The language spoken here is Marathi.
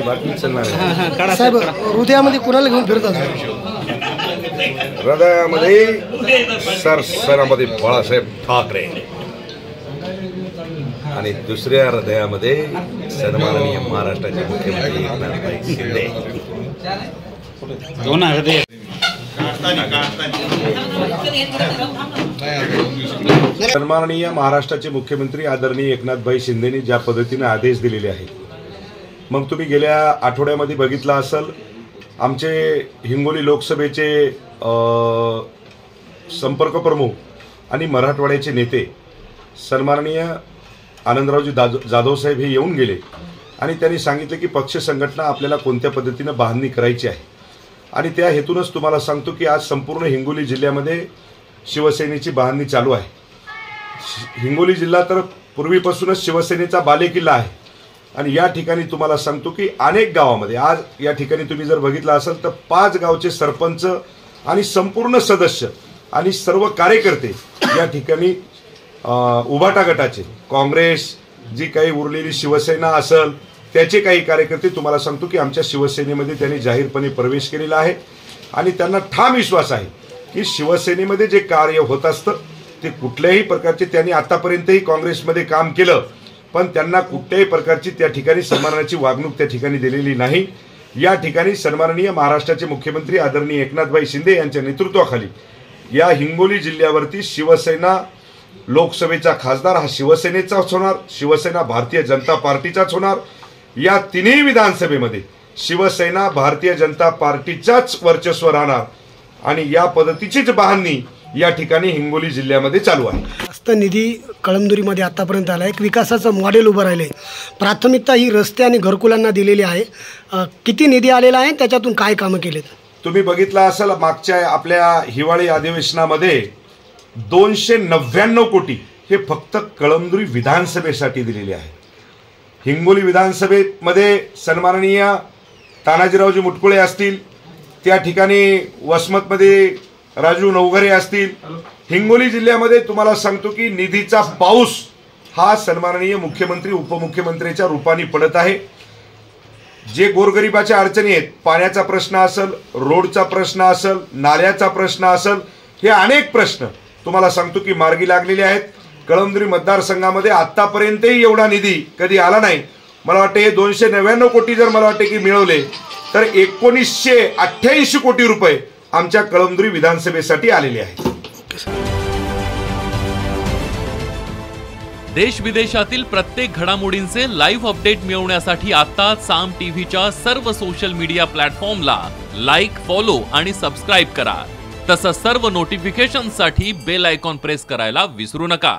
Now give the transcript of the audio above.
बातमी चालणार आहे। साहेब हृदयामध्ये कुणाला घेऊन फिरतात? हृदयामध्ये सरसरामध्ये बाळासाहेब ठाकरे आणि दुसऱ्या हृदयामध्ये सन्माननीय महाराष्ट्राचे मुख्यमंत्री एकनाथभाई शिंदे। दोन हृदय सन्माननीय महाराष्ट्राचे मुख्यमंत्री आदरणीय एकनाथभाई शिंदेने ज्या पद्धतीने आदेश दिलेले आहेत, मग तुम्ही गेल्या आठवड्यामध्ये बघितलं असेल, आमचे हिंगोली लोकसभेचे संपर्क प्रमुख आणि मराठवाड्याचे नेते सन्माननीय आनंदरावजी जाधव साहेब हे येऊन गेले आणि त्यांनी सांगितले की पक्ष संघटना आपल्याला कोणत्या पद्धतीनं बांधणी करायची आहे। आणि त्या हेतूनच तुम्हाला सांगतो की आज संपूर्ण हिंगोली जिल्ह्यामध्ये शिवसेनेची बांधणी चालू आहे। हिंगोली जिल्हा तर पूर्वीपासूनच शिवसेनेचा बालेकिल्ला आहे आणि या ठिकाणी तुम्हाला सांगतो की अनेक गावामध्ये आज या ठिकाणी तुम्ही जर बघितलं असेल तर 5 गावचे सरपंच आणि संपूर्ण सदस्य आणि सर्व कार्यकर्ते या ठिकाणी उभाटा गटाचे, काँग्रेस जी काही उरलेली शिवसेना असेल त्याचे काही कार्यकर्ते तुम्हाला सांगतो की आमच्या शिवसेनेमध्ये त्यांनी जाहीरपणे प्रवेश केलेला आहे आणि त्यांना ठाम विश्वास आहे की शिवसेनेमध्ये जे कार्य होत असतं ते कुठल्याही प्रकारचे, त्यांनी आतापर्यंतही काँग्रेसमध्ये काम केलं पण त्यांना कुठल्याही प्रकारची त्या ठिकाणी सन्मानाची वागणूक त्या ठिकाणी दिलेली नाही। या ठिकाणी सन्माननीय महाराष्ट्राचे मुख्यमंत्री आदरणीय एकनाथभाई शिंदे यांच्या नेतृत्वाखाली या हिंगोली जिल्ह्यावरती शिवसेना लोकसभेचा खासदार हा शिवसेनेचाच होणार, शिवसेना भारतीय जनता पार्टीचाच होणार। या तिन्ही विधानसभेमध्ये शिवसेना भारतीय जनता पार्टीचाच वर्चस्व राहणार आणि या पद्धतीचीच बांधणी या ठिकाणी हिंगोली जिल्ह्यामध्ये चालू आहे। जास्त निधी कळमनुरीमध्ये आतापर्यंत आला, एक विकासाचं मॉडेल उभं राहिले, प्राथमिकता ही रस्ते आणि घरकुलांना दिलेली आहे। किती निधी आलेला आहे, त्याच्यातून काय कामं केलेत? तुम्ही बघितलं असेल मागच्या आपल्या हिवाळी अधिवेशनामध्ये 299 कोटी हे फक्त कळमनुरी विधानसभेसाठी दिलेले आहे। हिंगोली विधानसभेमध्ये सन्माननीय तानाजीरावजी मुटकुळे असतील, त्या ठिकाणी वसमतमध्ये राजू नवघरे असतील, हिंगोली जिल्ह्यामध्ये तुम्हाला सांगतो की निधीचा पाऊस हा सन्माननीय मुख्यमंत्री उपमुख्यमंत्र्यांच्या रूपाने पडत आहे। जे गोरगरिबाच्या अडचणी आहेत, पाण्याचा प्रश्न असेल, रोडचा प्रश्न असेल, नाल्याचा प्रश्न असेल, हे अनेक प्रश्न तुम्हाला सांगतो की मार्गी लागलेले आहेत। कळमनुरी मतदारसंघामध्ये आतापर्यंतही एवढा निधी कधी आला नाही। मला वाटतं हे 299 कोटी जर मला वाटते की मिळवले तर 1988 कोटी रुपये आमच्या कळमनुरी विधानसभेसाठी आलेले आहेत। देश विदेशातील प्रत्येक घडामोडींचे लाईव्ह अपडेट मिळवण्यासाठी आता साम टीव्हीच्या सर्व सोशल मीडिया प्लॅटफॉर्मला लाईक, फॉलो आणि सबस्क्राईब करा। तसंच सर्व नोटिफिकेशनसाठी बेल आयकॉन प्रेस करायला विसरू नका।